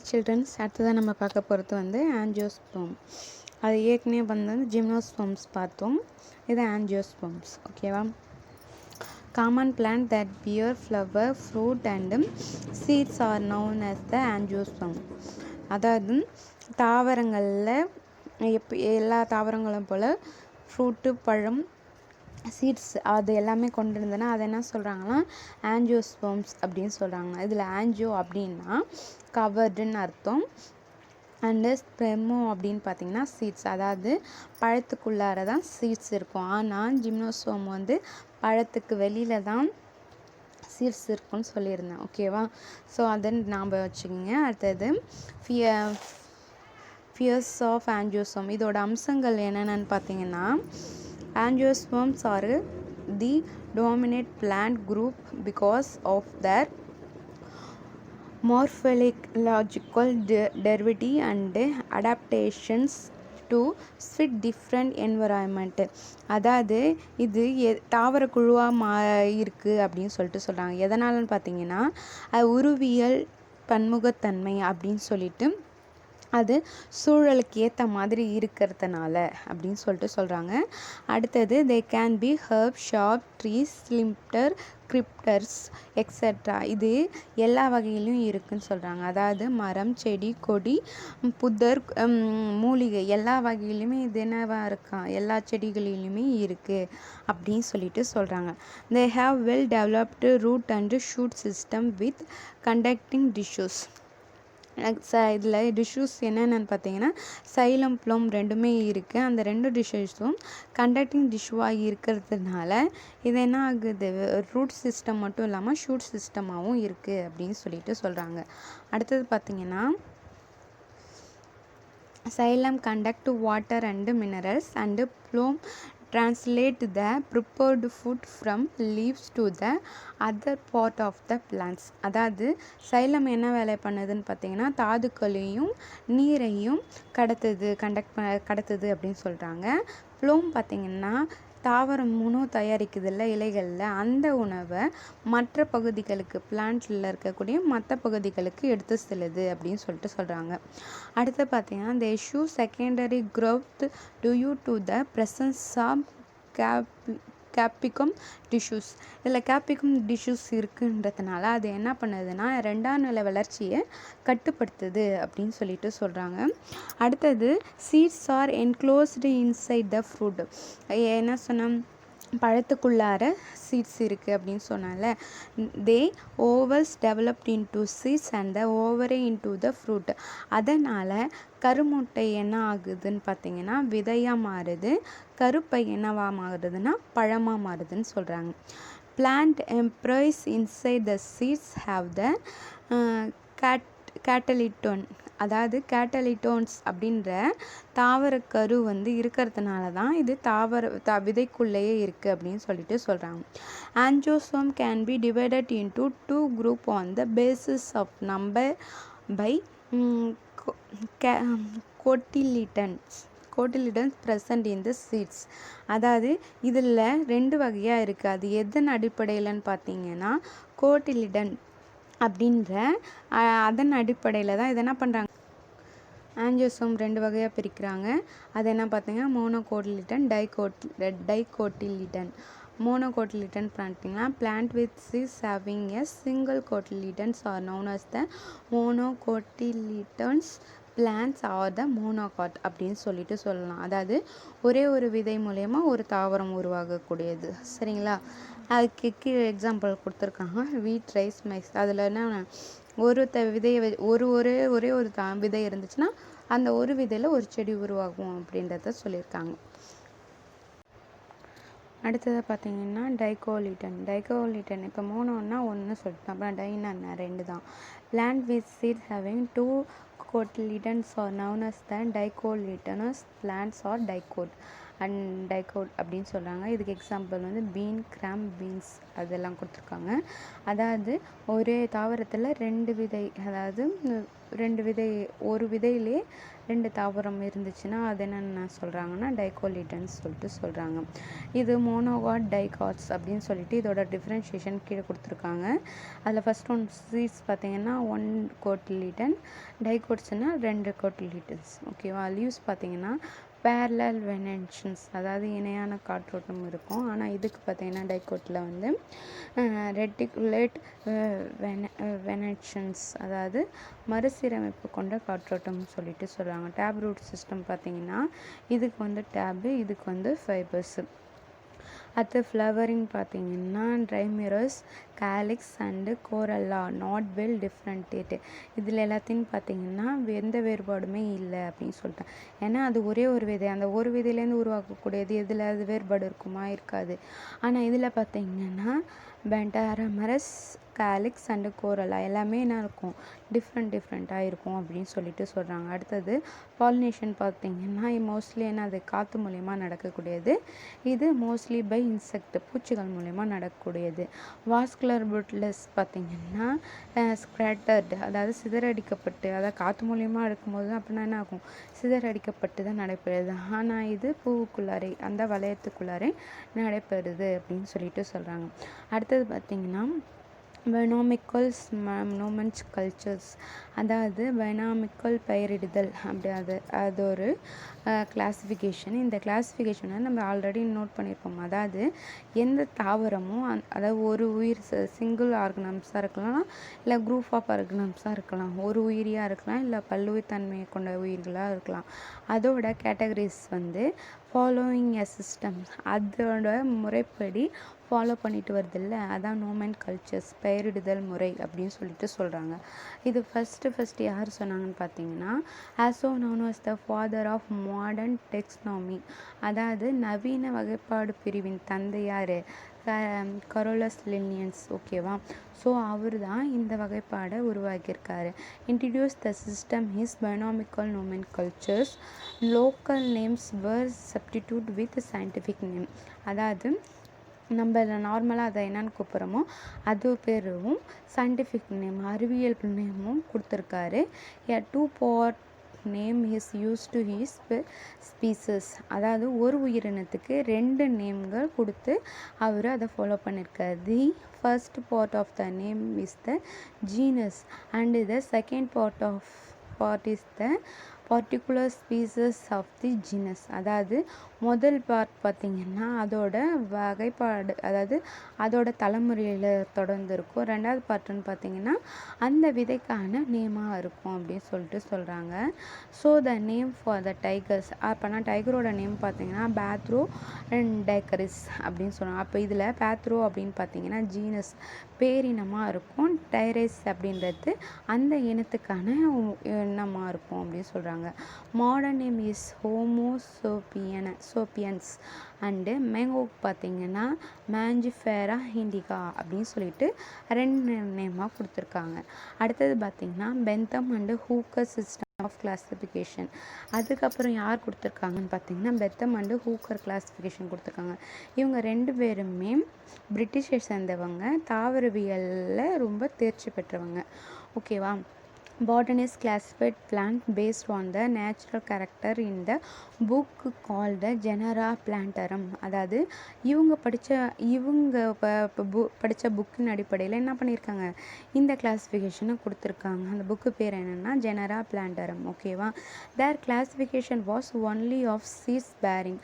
Children's அடுத்ததான் நம்ம பார்க்க போகிறது வந்து ஆஞ்சியோஸ்போம். அது ஏற்கனவே வந்து ஜிம்னோஸ்போம்ஸ் பார்த்தோம். இது ஆஞ்சியோஸ்போம்ஸ். ஓகேவா? Common plant that bear flower fruit and seeds are known as the angiosperm. அதாவது தாவரங்களில் எல்லா தாவரங்களும் போல் ஃப்ரூட்டு பழம் சீட்ஸ் அது எல்லாமே கொண்டு இருந்ததுன்னா அதை என்ன சொல்கிறாங்கன்னா ஆஞ்சியோஸ்போம்ஸ் அப்படின்னு சொல்கிறாங்க. இதில் ஆஞ்சியோ அப்படின்னா கவர்டுன்னு அர்த்தம். அண்டு ஸ்பெர்மோ அப்படின்னு பார்த்தீங்கன்னா சீட்ஸ், அதாவது பழத்துக்குள்ளார தான் சீட்ஸ் இருக்கும். ஆனால் ஜிம்னோஸ்போம் வந்து பழத்துக்கு வெளியில் தான் சீட்ஸ் இருக்குன்னு சொல்லியிருந்தேன். ஓகேவா? ஸோ அதை ஞாபகம் வச்சுக்கோங்க. அடுத்தது ஃபியர்ஸ் ஆஃப் ஆஞ்சியோஸ்போம். இதோட அம்சங்கள் என்னென்னு பார்த்தீங்கன்னா, angiosperms are the dominant plant group because of their morphological diversity and adaptations to fit different environment. அதாவது இது தாவர குழுவாக இருக்குது அப்படின்னு சொல்கிறாங்க. எதனாலன்னு பார்த்தீங்கன்னா உருவியல் பன்முகத்தன்மை அப்படின்னு சொல்லிட்டு அது சூழலுக்கு ஏற்ற மாதிரி இருக்கிறதுனால அப்படின்னு சொல்கிறாங்க. அடுத்தது they can be herb shrub trees climber creepers et cetera. இது எல்லா வகையிலும் இருக்குதுன்னு சொல்கிறாங்க. அதாவது மரம் செடி கொடி புதர் மூலிகை எல்லா வகையிலுமே இது என்னவாக இருக்கான், எல்லா செடிகளிலுமே இருக்குது அப்படின்னு சொல்கிறாங்க. They have well developed root and shoot system with conducting tissues. இதில் டிஷ்யூஸ் என்னென்னு பார்த்தீங்கன்னா சைலம் ப்ளம் ரெண்டுமே இருக்குது. அந்த ரெண்டு டிஷ்யூஸும் கண்டக்டிங் டிஷ்யூவாக இருக்கிறதுனால இது என்ன ஆகுது, ரூட் சிஸ்டம் மட்டும் இல்லாமல் ஷூட் சிஸ்டமாகவும் இருக்குது அப்படின்னு சொல்கிறாங்க. அடுத்தது பார்த்தீங்கன்னா xylem conduct water and minerals and plum translate the prepared food from leaves to the other part of the plants. அதாவது சைலம் என்ன வேலை பண்ணுதுன்னு பார்த்தீங்கன்னா தாதுக்களையும் நீரையும் கடத்துது அப்படின்னு சொல்கிறாங்க. ப்ளூம் பார்த்தீங்கன்னா தாவரம் உணவு தயாரிக்குதுல்ல இலைகளில், அந்த உணவை மற்ற பகுதிகளுக்கு பிளான்ட்டில் இருக்கக்கூடிய மற்ற பகுதிகளுக்கு எடுத்து செல்லுது அப்படின்னு சொல்கிறாங்க. அடுத்து பார்த்தீங்கன்னா the issue secondary growth due to the presence of capsicum tissues. இதில் கேப்பிகம் டிஷ்யூஸ் இருக்குன்றதுனால அது என்ன பண்ணுதுன்னா ரெண்டாம் நிலை வளர்ச்சியை கட்டுப்படுத்துது அப்படின்னு சொல்கிறாங்க. அடுத்தது seeds are enclosed inside the fruit. என்ன சொன்ன பழத்துக்குள்ளார சீட்ஸ் இருக்குது அப்படின்னு சொன்னால they ovules developed into seeds and the ovary into the fruit. அதனால் கருமுட்டை என்ன ஆகுதுன்னு பார்த்தீங்கன்னா விதையாக மாறுது, கருப்பை என்னவா மாறுதுன்னா பழமாக மாறுதுன்னு சொல்கிறாங்க. Plant embryos inside the seeds have the cotyledon. அதாவது கேட்டலிட்டோன்ஸ் அப்படின்ற தாவர கரு வந்து இருக்கிறதுனால தான் இது விதைக்குள்ளேயே இருக்குது அப்படின்னு சொல்கிறாங்க. Angiosperm can be divided into 2 group on the basis of number by கோட்டிலிடன்ஸ் present in the seeds. அதாவது இதில் 2 வகையாக இருக்குது. அது எதன் அடிப்படையில்னு பார்த்தீங்கன்னா கோட்டிலிடன் அப்படின்ற அதன் அடிப்படையில் தான் இது என்ன பண்ணுறாங்க, ஆஞ்சியோஸ்போம் 2 வகையாக பிரிக்கிறாங்க. அது என்ன பார்த்தீங்கன்னா மோனோகோட்டிலிடன் டைகோட்டிலிடன். மோனோகோட்டிலிடன் பார்த்தீங்கன்னா plant with seeds having a single cotyledons are known as the monocotyledons plants are the monocot அப்படின்னு சொல்லலாம். அதாவது ஒரே ஒரு விதை மூலயமா ஒரு தாவரம் உருவாகக்கூடியது. சரிங்களா? அதுக்கு கீழே எக்ஸாம்பிள் கொடுத்துருக்காங்க வீட் ரைஸ் மைஸ். அதில் என்ன ஒரு விதையை ஒரே ஒரு விதை இருந்துச்சுன்னா அந்த ஒரு விதையில் ஒரு செடி உருவாகும் அப்படின்றத சொல்லியிருக்காங்க. அடுத்தது பார்த்தீங்கன்னா டைகோலிட்டன். இப்போ மோனோன்னா 1 சொல்லிட்டோம், அப்புறம் டைனா 2 தான். Plant with seeds having 2 cotyledons are known as the dicotyledonous plants or dicot அப்படின்னு சொல்கிறாங்க. இதுக்கு எக்ஸாம்பிள் வந்து பீன், கிராம் பீன்ஸ் அதெல்லாம் கொடுத்துருக்காங்க. அதாவது ஒரே தாவரத்தில் 2 விதை, அதாவது ஒரு விதையிலே 2 தாவரம் இருந்துச்சுன்னா அது என்னென்ன சொல்கிறாங்கன்னா டைகோலிட்டன்ஸ் சொல்லிட்டு சொல்கிறாங்க. இது மோனோகாட் டைகாட்ஸ் அப்படின்னு சொல்லிட்டு இதோட டிஃப்ரென்ஷியேஷன் கீழே கொடுத்துருக்காங்க. அதில் ஃபஸ்ட் ஒன் சீட்ஸ் பார்த்தீங்கன்னா 1 கோட்டிலிட்டன், டைகோட்ஸ்னால் 2 கோட்டிலிட்டன்ஸ். ஓகேவா. லீவ்ஸ் பார்த்தீங்கன்னா பேரலல் வெனன்ஷன்ஸ், அதாவது இணையான காற்றோட்டம் இருக்கும். ஆனால் இதுக்கு பார்த்தீங்கன்னா டைகோட்டில் வந்து ரெட்டிகுலேட் வெனன்ஷன்ஸ், அதாவது மறுசீரமைப்பு கொண்ட காற்றோட்டம் சொல்லிட்டு சொல்கிறாங்க. டேப் ரூட் சிஸ்டம் பார்த்தீங்கன்னா இதுக்கு வந்து டேபு, இதுக்கு வந்து ஃபைபர்ஸு. அடுத்து ஃப்ளவரிங் பார்த்தீங்கன்னா ட்ரைமிரஸ், கேலிக்ஸ் அண்டு கோரல்லா, நாட் வெல் டிஃப்ரெண்டேட். இதில் எல்லாத்தையும் பார்த்தீங்கன்னா எந்த வேறுபாடுமே இல்லை அப்படின்னு சொல்லிட்டேன். ஏன்னா அது ஒரே ஒரு விதை, அந்த ஒரு விதையிலேருந்து உருவாக்கக்கூடியது. இதில் அது வேறுபாடு இருக்குமா? இருக்காது. ஆனால் இதில் பார்த்தீங்கன்னா பென்டாரமரஸ், கேலிக்ஸ் அண்டு கோரல்லா எல்லாமே என்ன இருக்கும்? டிஃப்ரெண்ட்டாக இருக்கும் அப்படின்னு சொல்லிட்டு சொல்கிறாங்க. அடுத்தது பாலினேஷன் பார்த்தீங்கன்னா மோஸ்ட்லி என்னது? காற்று மூலயமா நடக்கக்கூடியது. இது மோஸ்ட்லி பை இன்செக்ட், பூச்சிகள் மூலயமா நடக்கக்கூடியது. வாஸ்குலர் புட்லெஸ் பார்த்தீங்கன்னா ஸ்க்ராட்டர்டு, அதாவது சிதறடிக்கப்பட்டு, அதாவது காற்று மூலயமா இருக்கும்போது அப்படின்னா என்ன ஆகும்? சிதறடிக்கப்பட்டு தான் நடைபெறுது. ஆனால் இது பூவுக்குள்ளாரே, அந்த வளையத்துக்குள்ளாரே நடைபெறுது அப்படின்னு சொல்லிட்டு சொல்கிறாங்க. அடுத்தது பார்த்தீங்கன்னா பைனாமிக்கல்ஸ் நோமன்ஸ் கல்ச்சர்ஸ், அதாவது பைனாமிக்கல் பெயரிடுதல். அப்படி அது ஒரு கிளாஸிஃபிகேஷன். இந்த கிளாஸிஃபிகேஷனை நம்ம ஆல்ரெடி நோட் பண்ணியிருப்போம். அதாவது எந்த தாவரமும் அதாவது ஒரு உயிர் சிங்கிள் ஆர்கனம்ஸாக இருக்கலாம், இல்லை குரூப் ஆஃப் ஆர்கனம்ஸாக இருக்கலாம், ஒரு உயிரியாக இருக்கலாம், இல்லை பல்லுயிர் தன்மையை கொண்ட உயிர்களாக இருக்கலாம். அதோட கேட்டகரிஸ் வந்து ஃபாலோயிங் எ சிஸ்டம், அதோட முறைப்படி ஃபாலோ பண்ணிட்டு வருதில்ல, அதான் நோமன் கல்ச்சர்ஸ், பெயரிடுதல் முறை அப்படின்னு சொல்லிட்டு சொல்கிறாங்க. இது ஃபஸ்ட்டு யார் சொன்னாங்கன்னு பார்த்தீங்கன்னா also known was the father of modern taxonomy, அதாவது நவீன வகைப்பாடு பிரிவின் தந்தை யார்? Carolus Linnaeus. ஓகேவா. ஸோ அவர் தான் இந்த வகைப்பாடை உருவாக்கியிருக்காரு. Introduced the system is binomial nomenclature, local names were substitute with scientific name, அதாவது நம்ம நார்மலாக அதை என்னென்னு கூப்பிட்றோமோ அது பேரும் சயின்டிஃபிக் நேம், அறிவியல் நேமும் கொடுத்துருக்காரு. எ 2 part name is use to his species, அதாவது ஒரு உயிரினத்துக்கு 2 நேம்கள் கொடுத்து அவர் அதை ஃபாலோ பண்ணியிருக்காரு. The first part of the name is the genus and the second part is the particular species of the genus, அதாவது முதல் பார்ட் பார்த்திங்கன்னா அதோட வகைப்பாடு, அதாவது அதோட தலைமுறையில் தொடர்ந்து இருக்கும். ரெண்டாவது பார்ட்டுன்னு பார்த்திங்கன்னா அந்த விதைக்கான நேமாக இருக்கும் அப்படின்னு சொல்லிட்டு சொல்கிறாங்க. So the name for the tigers, அப்போனா டைகரோட நேம் பார்த்திங்கன்னா பேத்ரோ அண்ட் டைகரிஸ் அப்படின்னு சொல்கிறாங்க. அப்போ இதில் பேத்ரோ அப்படின்னு பார்த்திங்கன்னா ஜீனஸ் பேரினமாக இருக்கும், டைரஸ் அப்படின்றது அந்த இனத்துக்கான இனமாக இருக்கும் அப்படின்னு சொல்கிறாங்க. Modern name is Homo sapiens and mango பார்த்தீங்கன்னா மேஞ்சிஃபேரா இண்டிகா அப்படின்னு சொல்லிட்டு 2 நேமாக கொடுத்துருக்காங்க. அடுத்தது பார்த்திங்கன்னா Bentham and Hooker system of classification. அதுக்கப்புறம் யார் கொடுத்துருக்காங்கன்னு பார்த்தீங்கன்னா பெத்தம் அண்டு ஹூக்கர் கிளாஸிஃபிகேஷன் கொடுத்துருக்காங்க. இவங்க 2 பேருமே பிரிட்டிஷை சேர்ந்தவங்க, தாவரவியலில் ரொம்ப தேர்ச்சி பெற்றவங்க. ஓகேவா. Botanists classified plant based on the natural character in the book called the Genera Plantarum, அதாவது இவங்க படித்த புக்கின் அடிப்படையில் என்ன பண்ணியிருக்காங்க? இந்த கிளாஸிஃபிகேஷனை கொடுத்துருக்காங்க. அந்த புக்கு பேர் என்னென்னா ஜெனரா பிளான்டரம். ஓகேவா. Their classification was only of seeds bearing,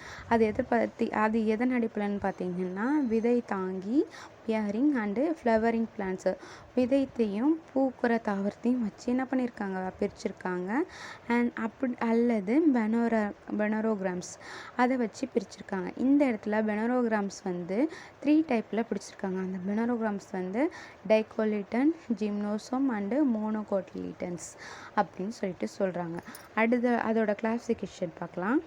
அது எதன் அடிப்படையில்னு பார்த்தீங்கன்னா விதை தாங்கி பியரிங் அண்டு ஃப்ளவரிங் பிளான்ட்ஸு, விதைத்தையும் பூக்குற தாவரத்தையும் வச்சு என்ன பண்ணியிருக்காங்க? பிரிச்சிருக்காங்க. அண்ட் அல்லது பெனரோகிராம்ஸ் அதை வச்சு பிரிச்சிருக்காங்க. இந்த இடத்துல பெனரோகிராம்ஸ் வந்து 3 டைப்பில் பிடிச்சிருக்காங்க. அந்த பெனரோகிராம்ஸ் வந்து டைகோலிட்டன், ஜிம்னோசோம் அண்டு மோனோகோட்டிலிட்டன்ஸ் அப்படின்னு சொல்லிட்டு சொல்கிறாங்க. அதோட கிளாஸிஃபிகேஷன் பார்க்கலாம்.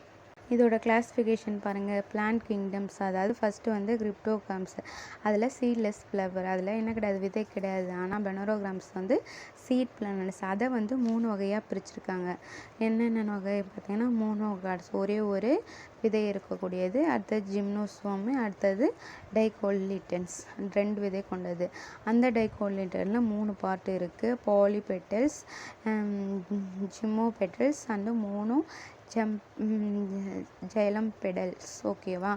இதோட கிளாஸிஃபிகேஷன் பாருங்கள். பிளான்ட் கிங்டம்ஸ், அதாவது ஃபஸ்ட்டு வந்து கிரிப்டோகிராம்ஸ், அதில் சீட்லெஸ் ஃப்ளவர், அதில் என்ன கிடையாது, விதை கிடையாது. ஆனால் பெனரோகிராம்ஸ் வந்து சீட் பிளானட்ஸ், அதை வந்து 3 வகையாக பிரிச்சிருக்காங்க. என்னென்ன வகை பார்த்தீங்கன்னா மோனோகாட்ஸ், ஒரே ஒரு விதை இருக்கக்கூடியது. அடுத்தது ஜிம்னோஸ்வாமு, அடுத்தது டைகோலிட்டன்ஸ், 2 விதை கொண்டது. அந்த டைகோலிட்டனில் 3 பார்ட் இருக்குது. பாலிபெட்டல்ஸ், ஜிம்மோபெட்டல்ஸ் அண்டு மோனோ ஜைலம் பெடல்ஸ். ஓகேவா.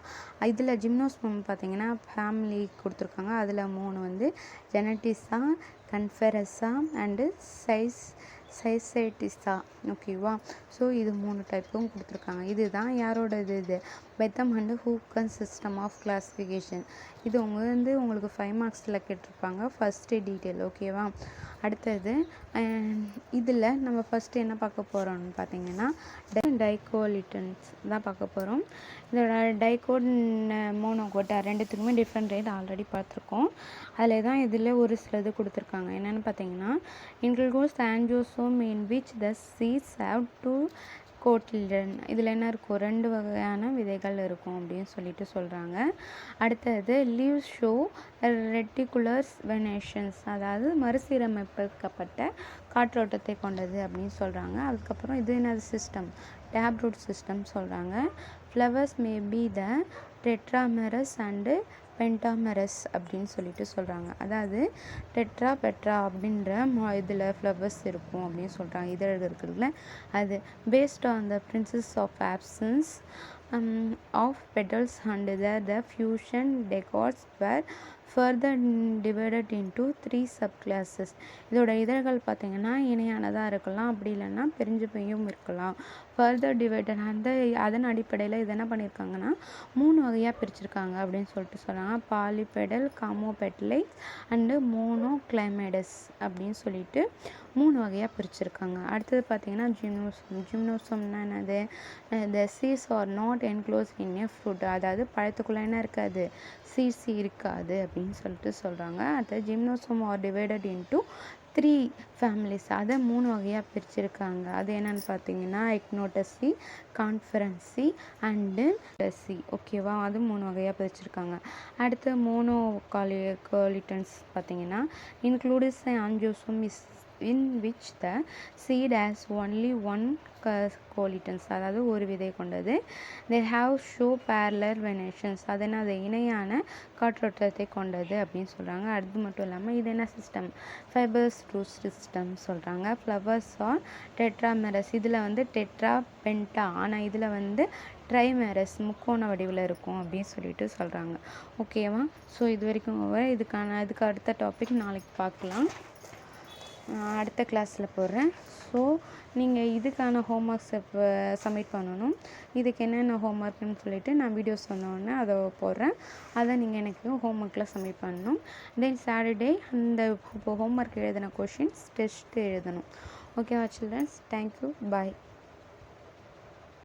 இதில் ஜிம்னோஸ்பம் பார்த்தீங்கன்னா ஃபேமிலி கொடுத்துருக்காங்க. அதில் 3 வந்து ஜெனட்டிஸா, கன்ஃபெரஸா அண்டு சைசைட்டிஸா. ஓகேவா. ஸோ இது 3 டைப்பும் கொடுத்துருக்காங்க. இதுதான் யாரோட இது பெத்தம் அண்டு ஹூக்கன் சிஸ்டம் ஆஃப் கிளாஸிஃபிகேஷன். இது உங்களுக்கு 5 மார்க்ஸில் கேட்டிருப்பாங்க. First detail. ஓகேவா. அடுத்தது இதில் நம்ம ஃபஸ்ட்டு என்ன பார்க்க போகிறோம்னு பார்த்தீங்கன்னா டைகோலிட்டன்ஸ் தான் பார்க்க போகிறோம். இதோட டைகோட் மோனோகோட் ரெண்டுத்துக்குமே டிஃப்ரெண்ட் ரேட் ஆல்ரெடி பார்த்துருக்கோம். அதில் தான் இதில் ஒரு சிலது கொடுத்துருக்காங்க. என்னென்னு பார்த்தீங்கன்னா includes angiosperm in which the seeds have 2 cotyledon. இதில் என்ன இருக்கும், 2 வகையான விதைகள் இருக்கும் அப்படின்னு சொல்லிட்டு சொல்கிறாங்க. அடுத்தது லீவ்ஸ் ஷோ ரெட்டிகுலர்ஸ் வெனேஷன்ஸ், அதாவது மறுசீரமைக்கப்பட்ட காற்றோட்டத்தை கொண்டது அப்படின்னு சொல்கிறாங்க. அதுக்கப்புறம் இது என்னது சிஸ்டம், டேப் ரூட் சிஸ்டம் சொல்கிறாங்க. Flowers may be the tetramerous and pentamerous அப்படின்னு சொல்லிட்டு சொல்கிறாங்க. அதாவது டெட்ரா பெட்ரா அப்படின்ற இதில் ஃப்ளவர்ஸ் இருக்கும் அப்படின்னு சொல்கிறாங்க. இதழ் இருக்குதுல்ல, அது based on the principles of absence of petals and the fusion dicots were further divided into 3 subclasses. இதோட இதழ்கள் பார்த்திங்கன்னா இணையானதாக இருக்கலாம், அப்படி இல்லைன்னா பிரிஞ்சு போயும் இருக்கலாம். ஃபர்தர் டிவைடட் அதன் அடிப்படையில் இது என்ன பண்ணியிருக்காங்கன்னா 3 வகையாக பிரிச்சிருக்காங்க அப்படின்னு சொல்லிட்டு சொல்கிறாங்க. பாலிபெடல், காமோபெட்டலைஸ் அண்டு மோனோக்ளைமேடஸ் அப்படின்னு சொல்லிட்டு 3 வகையாக பிரிச்சிருக்காங்க. அடுத்தது பார்த்திங்கன்னா ஜிம்னோசோம்னா என்னது, the seeds are not enclosed in a fruit, அதாவது பழத்துக்குள்ளே என்ன இருக்காது, சீட்ஸ் இருக்காது அப்படின்னு சொல்லிட்டு சொல்கிறாங்க. அடுத்தது ஜிம்னோசோம் ஆர் டிவைடட் இன்டூ 3 ஃபேமிலிஸ், அதை 3 வகையாக பிரிச்சிருக்காங்க. அது என்னென்னு பார்த்தீங்கன்னா எக்னோட்டசி, கான்ஃபரன்சி அண்டு டசி. ஓகேவா. அது 3 வகையாக பிரிச்சிருக்காங்க. அடுத்து மோனோகாலிட்டன்ஸ் பார்த்தீங்கன்னா includes angiosperm is in which the seed has only one cotyledons, அதாவது ஒரு விதை கொண்டது. they have show parallel venations, அதனால் அது இணையான காற்றோட்டத்தை கொண்டது அப்படின்னு சொல்கிறாங்க. அது மட்டும் இல்லாமல் இது என்ன சிஸ்டம், ஃபைபர்ஸ் ரூட் சிஸ்டம் சொல்கிறாங்க. ஃப்ளவர்ஸ் ஆர் டெட்ராமெரஸ், இதில் வந்து டெட்ரா பென்டா, ஆனால் இதில் வந்து ட்ரைமெரஸ் முக்கோண வடிவில் இருக்கும் அப்படின்னு சொல்லிட்டு சொல்கிறாங்க. ஓகேவா. ஸோ இது வரைக்கும் இதுக்கு அடுத்த டாபிக் நாளைக்கு பார்க்கலாம், அடுத்த கிளாஸில் போடுறேன். ஸோ நீங்கள் இதுக்கான ஹோம்ஒர்க்ஸை சப்மிட் பண்ணணும். இதுக்கு என்னென்ன ஹோம்ஒர்க்னு சொல்லிவிட்டு நான் வீடியோஸ் சொன்னோடனே அதை போடுறேன். அதை நீங்கள் எனக்கு ஹோம்ஒர்க்கில் சப்மிட் பண்ணணும். தென் சாட்டர்டே அந்த ஹோம்ஒர்க் எழுதின கொஷின்ஸ் டெஸ்ட்டு எழுதணும். ஓகேவா சில்ட்ரன்ஸ். தேங்க்யூ. பாய்.